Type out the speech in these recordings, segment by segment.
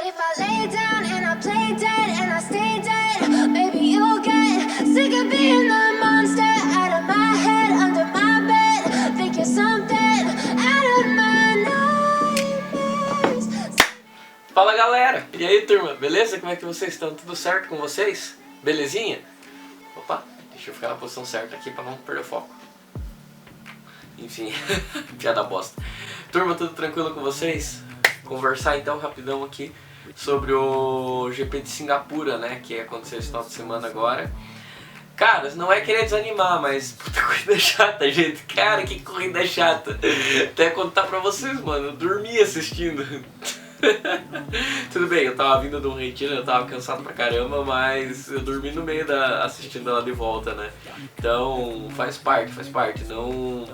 But if I lay down and I play dead and I stay dead, maybe you'll get sick of being the monster out of my head, under my bed, thinking something out of my nightmares. Fala galera, e aí turma, beleza? Como é que vocês estão? Tudo certo com vocês? Belezinha? Opa, deixa eu ficar na posição certa aqui pra não perder o foco. Enfim, piada bosta. Turma, tudo tranquilo com vocês? Conversar então rapidão aqui sobre o GP de Singapura, né, que aconteceu esse final de semana agora. Cara, não é querer desanimar, mas puta corrida chata, gente. Cara, que corrida chata. Até contar pra vocês, mano, eu dormi assistindo. Tudo bem, eu tava vindo de um retiro, eu tava cansado pra caramba, mas eu dormi no meio assistindo ela de volta, né? Então faz parte. Não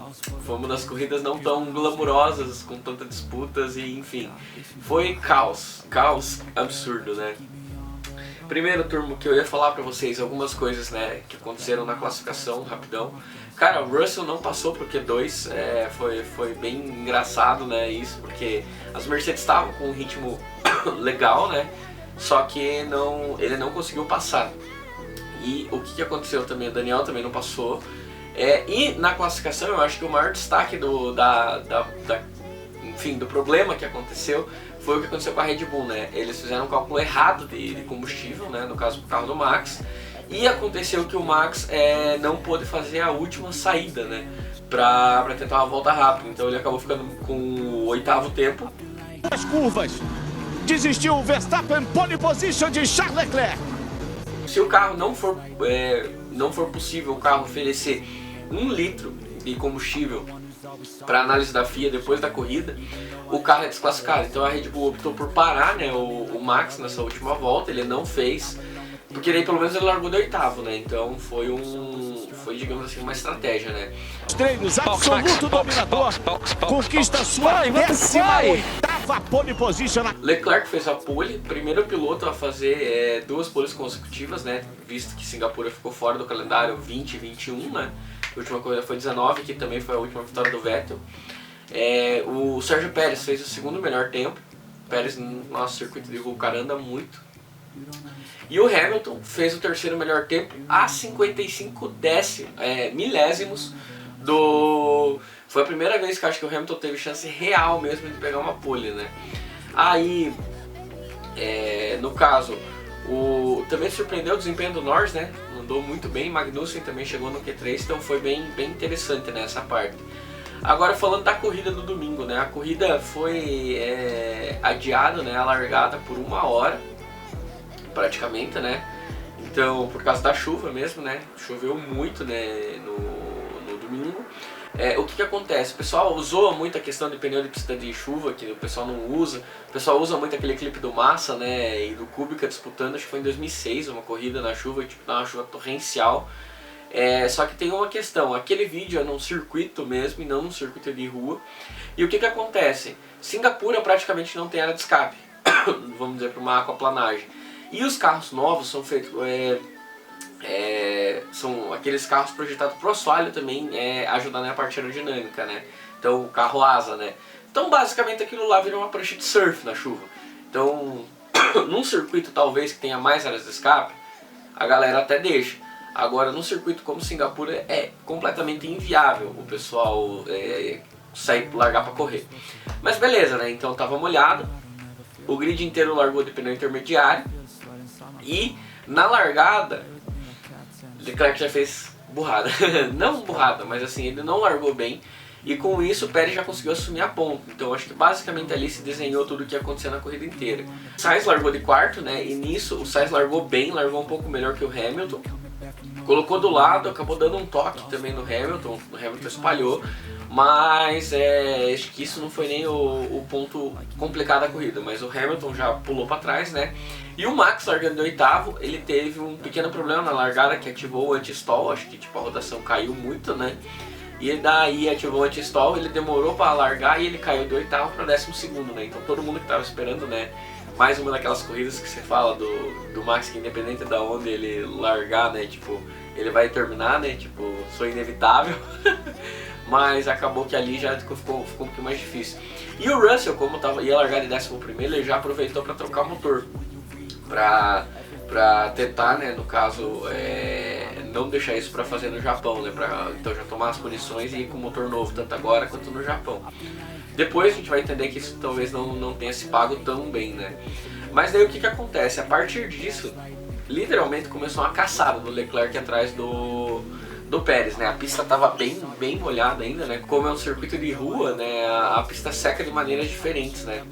foi uma das corridas não tão glamurosas, com tantas disputas e enfim. Foi caos absurdo, né? Primeiro, turma, que eu ia falar pra vocês algumas coisas, né, que aconteceram na classificação, rapidão. Cara, o Russell não passou pro Q2, foi bem engraçado, né, isso, porque as Mercedes estavam com um ritmo legal, né, só que ele não conseguiu passar. E o que aconteceu também, o Daniel também não passou. E na classificação eu acho que o maior destaque do problema que aconteceu foi o que aconteceu com a Red Bull, né? Eles fizeram um cálculo errado de combustível, né? No caso do carro do Max. E aconteceu que o Max não pôde fazer a última saída, né? Pra tentar uma volta rápida. Então ele acabou ficando com o 8º tempo. As curvas. Desistiu o Verstappen, pole position de Charles Leclerc. Se o carro não for possível o carro oferecer 1 litro de combustível para análise da FIA depois da corrida, o carro é desclassificado. Então a Red Bull optou por parar, né, o Max nessa última volta. Ele não fez, porque daí pelo menos ele largou de 8º, né? Então foi digamos assim uma estratégia, né? Treinos, absoluto dominador, conquista sua 18ª pole position. Leclerc fez a pole, primeiro piloto a fazer 2 poles consecutivas, né? Visto que Singapura ficou fora do calendário 20 e 21, né? A última corrida foi 19, que também foi a última vitória do Vettel. O Sérgio Pérez fez o 2º melhor tempo. Pérez, nosso circuito de Vulcar anda muito. E o Hamilton fez o 3º melhor tempo a 55 milésimos do... Foi a primeira vez que eu acho que o Hamilton teve chance real mesmo de pegar uma pole, né? Aí, no caso, também surpreendeu o desempenho do Norris, né? Andou muito bem, Magnussen também chegou no Q3, então foi bem interessante, né, essa parte. Agora falando da corrida do domingo, né? A corrida foi adiada, né? A largada por 1 hora, praticamente, né? Então, por causa da chuva mesmo, né? Choveu muito, né, no domingo. O que acontece? O pessoal usou muito a questão de pneu de pista de chuva, que o pessoal não usa. O pessoal usa muito aquele clipe do Massa, né, e do Kubica disputando, acho que foi em 2006, uma corrida na chuva, tipo, uma chuva torrencial. Só que tem uma questão, aquele vídeo é num circuito mesmo e não num circuito de rua. E o que acontece? Singapura praticamente não tem área de escape, vamos dizer, para uma aquaplanagem. E os carros novos são feitos... são aqueles carros projetados para o assoalho também ajudar na parte aerodinâmica, né? Então o carro asa, né? Então basicamente aquilo lá vira uma prancha de surf na chuva. Então num circuito talvez que tenha mais áreas de escape, a galera até deixa. Agora num circuito como Singapura é completamente inviável o pessoal largar para correr. Mas beleza, né? Então tava molhado, o grid inteiro largou de pneu intermediário e na largada Leclerc já fez burrada, não burrada, mas assim, ele não largou bem e com isso o Pérez já conseguiu assumir a ponta. Então acho que basicamente ali se desenhou tudo o que ia acontecer na corrida inteira. O Sainz largou de 4º, né, e nisso o Sainz largou bem, largou um pouco melhor que o Hamilton. Colocou do lado, acabou dando um toque também no Hamilton, espalhou. Mas acho que isso não foi nem o ponto complicado da corrida, mas o Hamilton já pulou para trás, né? E o Max largando de 8º, ele teve um pequeno problema na largada que ativou o anti-stall, acho que tipo, a rotação caiu muito, né? e daí ativou o anti-stall, ele demorou para largar e ele caiu do 8º para 12º, né? Então todo mundo que tava esperando, né? Mais uma daquelas corridas que você fala do Max, que independente da onde ele largar, né? Tipo, ele vai terminar, né? Tipo, sou inevitável. Mas acabou que ali já ficou um pouquinho mais difícil. E o Russell, como ia largar de 11º, ele já aproveitou para trocar o motor. Pra tentar, né, no caso, não deixar isso para fazer no Japão, né? Então já tomar as punições e ir com o motor novo, tanto agora quanto no Japão. Depois a gente vai entender que isso talvez não tenha se pago tão bem, né? Mas daí o que acontece? A partir disso, literalmente começou uma caçada do Leclerc atrás do Pérez, né? A pista estava bem molhada ainda, né? Como é um circuito de rua, né? A pista seca de maneiras diferentes, né?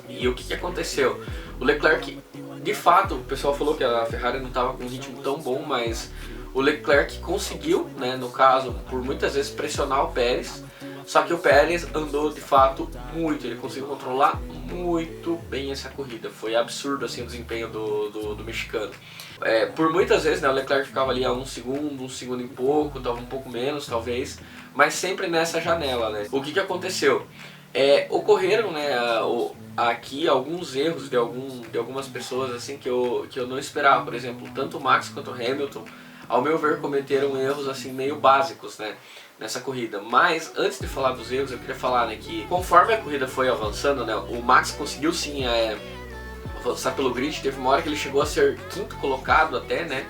E o que aconteceu? O Leclerc, de fato, o pessoal falou que a Ferrari não estava com um ritmo tão bom, mas o Leclerc conseguiu, né? No caso, por muitas vezes pressionar o Pérez. Só que o Pérez andou de fato muito, ele conseguiu controlar muito bem essa corrida. Foi absurdo assim o desempenho do mexicano. Por muitas vezes, né, o Leclerc ficava ali a 1 segundo e pouco, um pouco menos talvez, mas sempre nessa janela, né? O que aconteceu? Ocorreram, né, aqui alguns erros de algumas pessoas assim que eu não esperava. Por exemplo, tanto o Max quanto o Hamilton, ao meu ver, cometeram erros assim meio básicos, né, nessa corrida. Mas antes de falar dos erros, eu queria falar, né, que conforme a corrida foi avançando, né, o Max conseguiu sim avançar pelo grid. Teve uma hora que ele chegou a ser 5º colocado até, né,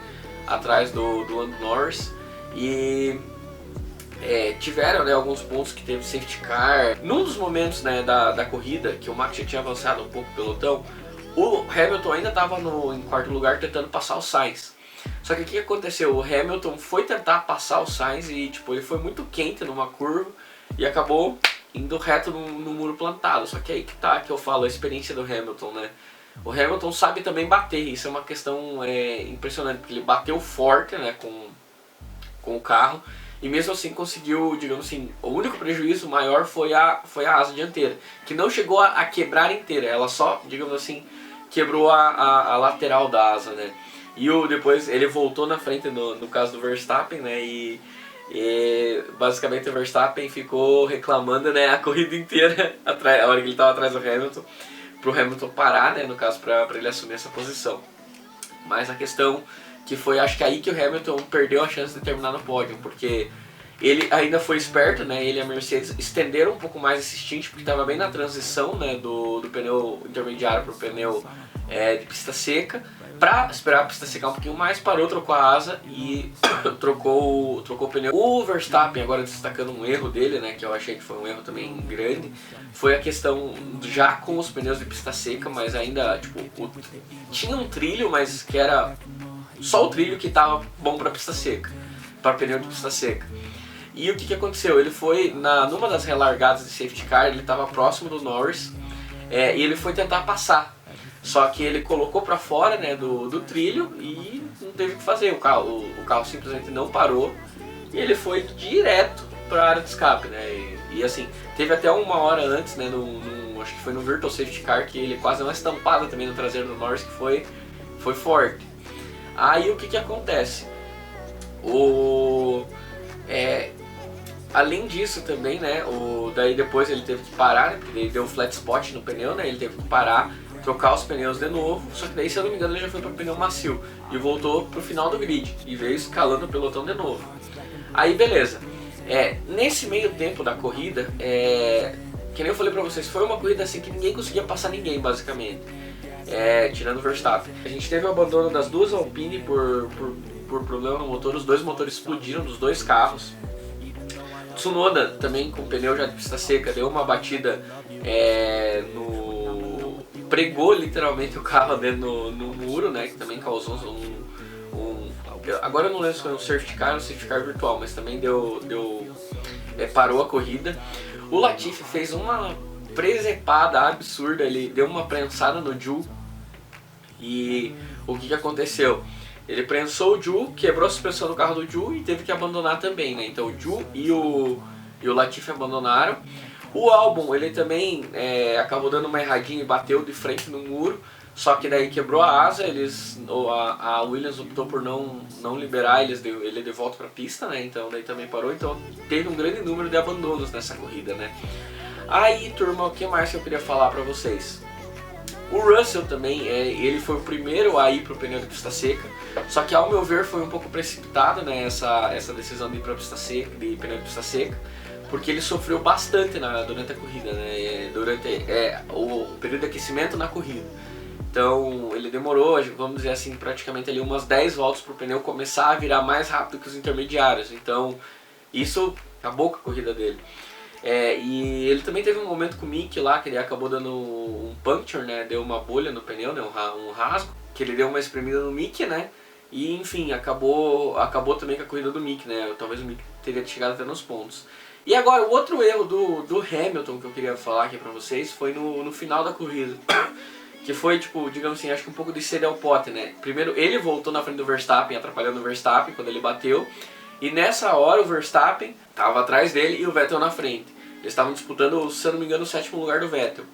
atrás do Lando Norris, e tiveram, né, alguns pontos que teve safety car. Num dos momentos, né, da corrida, que o Max já tinha avançado um pouco o pelotão, o Hamilton ainda estava em 4º lugar tentando passar o Sainz. Só que o que aconteceu? O Hamilton foi tentar passar o Sainz e tipo, ele foi muito quente numa curva e acabou indo reto no muro plantado. Só que aí que eu falo, a experiência do Hamilton, né? O Hamilton sabe também bater, isso é uma questão impressionante, porque ele bateu forte, né, com o carro, e mesmo assim conseguiu, digamos assim, o único prejuízo maior foi a asa dianteira, que não chegou a quebrar inteira, ela só, digamos assim, quebrou a lateral da asa, né? E depois ele voltou na frente no caso do Verstappen, né? E basicamente o Verstappen ficou reclamando, né, a corrida inteira, a hora que ele estava atrás do Hamilton, pro Hamilton parar, né, no caso, para ele assumir essa posição. Mas a questão que foi, acho que aí que o Hamilton perdeu a chance de terminar no pódio, porque ele ainda foi esperto, né, ele e a Mercedes estenderam um pouco mais esse stint, porque estava bem na transição, né, do pneu intermediário para o pneu de pista seca. Pra esperar a pista secar um pouquinho mais, parou, trocou a asa e trocou o pneu. O Verstappen, agora destacando um erro dele, né, que eu achei que foi um erro também grande, foi a questão já com os pneus de pista seca, mas ainda, tipo, tinha um trilho, mas que era só o trilho que tava bom para pista seca, para pneu de pista seca. E o que aconteceu? Ele foi, numa das relargadas de safety car, ele estava próximo do Norris, e ele foi tentar passar. Só que ele colocou para fora, né, do trilho e não teve o que fazer. O carro simplesmente não parou e ele foi direto para a área de escape, né? E assim, teve até uma hora antes, né, acho que foi no Virtual Safety Car, que ele quase deu uma estampada também no traseiro do Norris, que foi forte. Aí o que acontece? Além disso também, né, daí depois ele teve que parar, né, porque ele deu um flat spot no pneu, né, ele teve que parar, trocar os pneus de novo, só que daí, se eu não me engano, ele já foi para o pneu macio e voltou para o final do grid e veio escalando o pelotão de novo. Aí beleza, nesse meio tempo da corrida, que nem eu falei para vocês, foi uma corrida assim que ninguém conseguia passar ninguém, basicamente, tirando o Verstappen. A gente teve o abandono das duas Alpine por problema no motor, os dois motores explodiram dos dois carros. Tsunoda também com pneu já de pista seca deu uma batida pregou literalmente o carro dentro no muro, né, que também causou agora eu não lembro se foi um safety car ou um safety car virtual, mas também parou a corrida. O Latifi fez uma presepada absurda, ele deu uma prensada no Zhou, e o que aconteceu? Ele prensou o Zhou, quebrou a suspensão do carro do Zhou e teve que abandonar também, né? Então o Zhou e o Latifi abandonaram. O álbum, ele também acabou dando uma erradinha e bateu de frente no muro, só que daí quebrou a asa, a Williams optou por não liberar ele de volta para a pista, né? Então daí também parou, então teve um grande número de abandonos nessa corrida, né? Aí, turma, o que mais que eu queria falar para vocês? O Russell também, ele foi o primeiro a ir para o pneu de pista seca, só que ao meu ver foi um pouco precipitado, né, essa decisão de ir para de pneu de pista seca, porque ele sofreu bastante durante a corrida, né, durante o período de aquecimento na corrida. Então ele demorou, vamos dizer assim, praticamente ali umas 10 voltas para o pneu começar a virar mais rápido que os intermediários. Então isso acabou com a corrida dele. E ele também teve um momento com o Mick lá, que ele acabou dando um puncture, né? Deu uma bolha no pneu, né? Um rasgo, que ele deu uma espremida no Mick, né? E enfim, acabou também com a corrida do Mick, né? Talvez o Mick teria chegado até nos pontos. E agora, o outro erro do Hamilton que eu queria falar aqui pra vocês foi no final da corrida. Que foi, tipo, digamos assim, acho que um pouco de sede ao pote, né? Primeiro, ele voltou na frente do Verstappen, atrapalhando o Verstappen quando ele bateu. E nessa hora o Verstappen estava atrás dele e o Vettel na frente. Eles estavam disputando, se eu não me engano, o 7º lugar do Vettel.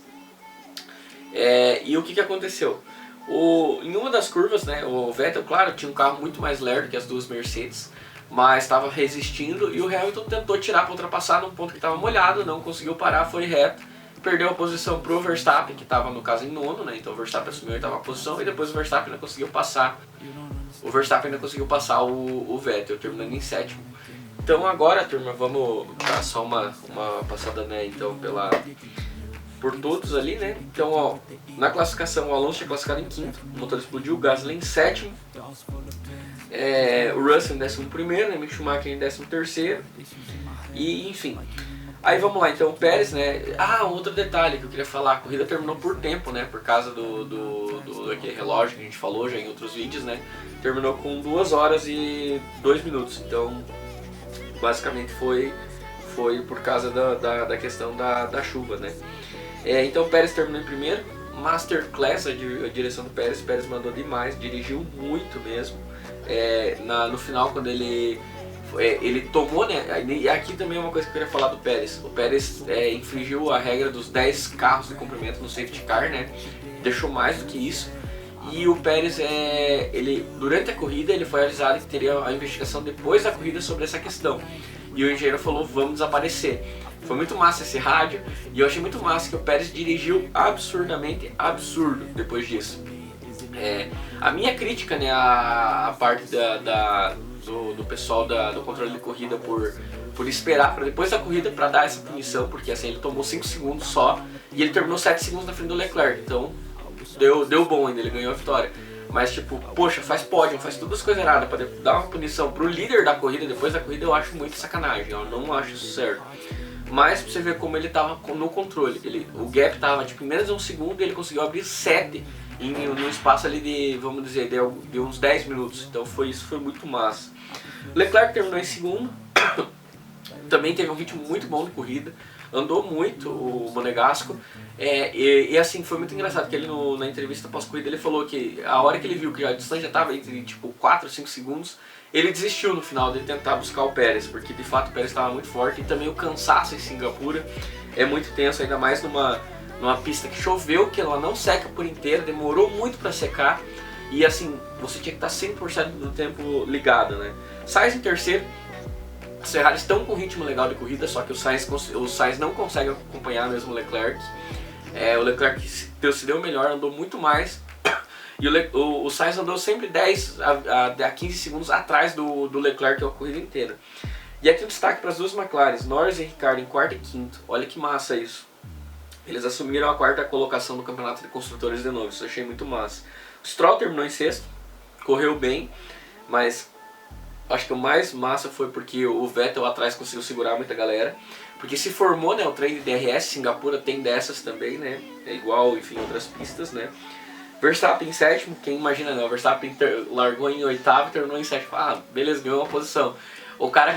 E o que aconteceu? Em uma das curvas, né, o Vettel, claro, tinha um carro muito mais lerdo que as duas Mercedes, mas estava resistindo e o Hamilton tentou tirar para ultrapassar num ponto que estava molhado, não conseguiu parar, foi reto, perdeu a posição pro Verstappen, que estava no caso em nono, né, então o Verstappen assumiu a 8ª posição e depois o Verstappen não conseguiu passar. O Verstappen ainda conseguiu passar o Vettel, terminando em 7º. Então agora, turma, vamos dar só uma passada, né, então, por todos ali, né. Então, ó, na classificação o Alonso tinha classificado em 5º, o motor explodiu, o Gasly em 7º, o Russell em 11º, né, Mick Schumacher em 13º, e enfim. Aí vamos lá, então o Pérez, né, um outro detalhe que eu queria falar, a corrida terminou por tempo, né, por causa daquele relógio que a gente falou já em outros vídeos, né, terminou com 2 horas e 2 minutos, então basicamente foi por causa da questão da chuva, né. Então o Pérez terminou em primeiro, Masterclass a direção do Pérez, o Pérez mandou demais, dirigiu muito mesmo, no final quando ele tomou, né, e aqui também é uma coisa que eu queria falar do Pérez. O Pérez infringiu a regra dos 10 carros de comprimento no safety car, né, deixou mais do que isso. E o Pérez, durante a corrida, ele foi avisado que teria a investigação depois da corrida sobre essa questão. E o engenheiro falou, vamos desaparecer. Foi muito massa esse rádio, e eu achei muito massa que o Pérez dirigiu absurdamente absurdo depois disso. A minha crítica, né, a parte do pessoal do controle de corrida por esperar para depois da corrida para dar essa punição, porque assim ele tomou 5 segundos só e ele terminou 7 segundos na frente do Leclerc, então deu bom ainda, ele ganhou a vitória. Mas tipo, poxa, faz pódio, faz todas as coisas erradas para dar uma punição pro líder da corrida depois da corrida, eu acho muito sacanagem, eu não acho isso certo. Mas pra você ver como ele tava no controle, o gap tava tipo em menos de 1 segundo e ele conseguiu abrir 7 no espaço ali de, vamos dizer, de uns 10 minutos, então isso foi muito massa. Leclerc terminou em 2º, também teve um ritmo muito bom de corrida, andou muito o Monegasco, e assim, foi muito engraçado que ele na entrevista pós-corrida ele falou que a hora que ele viu que a distância já estava entre tipo 4 ou 5 segundos, ele desistiu no final de tentar buscar o Pérez, porque de fato o Pérez estava muito forte, e também o cansaço em Singapura é muito tenso, ainda mais numa pista que choveu, que ela não seca por inteiro, demorou muito para secar, e assim, você tinha que estar 100% do tempo ligado, né. Sainz em 3º, os Ferraris estão com um ritmo legal de corrida, só que o Sainz não consegue acompanhar mesmo o Leclerc. O Leclerc se deu melhor, andou muito mais, e o Sainz andou sempre 10 a 15 segundos atrás do Leclerc a corrida inteira. E aqui o destaque para as duas McLaren, Norris e Ricciardo em 4º e 5º, olha que massa isso. Eles assumiram a 4ª colocação no campeonato de construtores de novo, isso eu achei muito massa. O Stroll terminou em 6º, correu bem, mas acho que o mais massa foi porque o Vettel atrás conseguiu segurar muita galera. Porque se formou, né, o treino de DRS, Singapura tem dessas também, né, é igual, enfim, outras pistas, né. Verstappen em 7º, quem imagina, né, o Verstappen largou em 8º e terminou em 7º, beleza, ganhou uma posição. O cara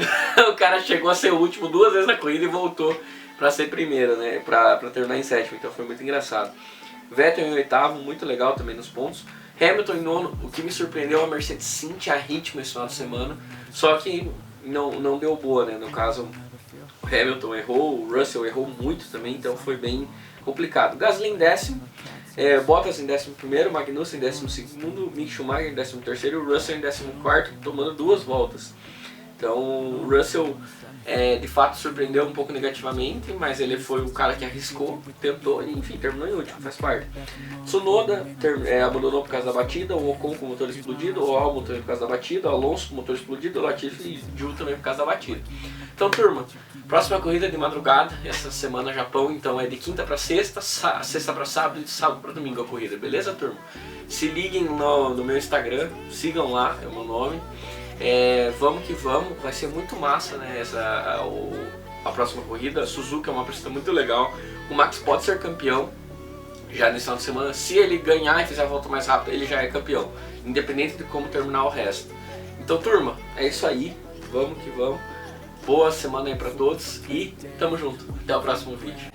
chegou a ser o último 2 vezes na corrida e voltou para ser primeiro, né, pra terminar em 7º, então foi muito engraçado. Vettel em 8º, muito legal também nos pontos. Hamilton em 9º, o que me surpreendeu, a Mercedes sentia ritmo esse final de semana, só que não deu boa, né, no caso, o Hamilton errou, o Russell errou muito também, então foi bem complicado. Gasly em décimo, Bottas em 11º, Magnussen em 12º, Mick Schumacher em 13º e o Russell em 14º, tomando 2 voltas. Então o Russell de fato surpreendeu um pouco negativamente, mas ele foi o cara que arriscou, tentou e enfim, terminou em último, faz parte. Tsunoda abandonou por causa da batida, o Ocon com o motor explodido, o Albon também por causa da batida, o Alonso com o motor explodido, o Latifi e Zhou também por causa da batida. Então turma, próxima corrida de madrugada, essa semana Japão, então é de quinta para sexta, sexta para sábado e de sábado para domingo a corrida, beleza turma? Se liguem no meu Instagram, sigam lá, é o meu nome. Vamos que vamos, vai ser muito massa, né, a próxima corrida. A Suzuka é uma pista muito legal, o Max pode ser campeão já nesse final de semana, se ele ganhar e fizer a volta mais rápida ele já é campeão, independente de como terminar o resto. Então turma, é isso aí, vamos que vamos, boa semana aí pra todos e tamo junto, até o próximo vídeo.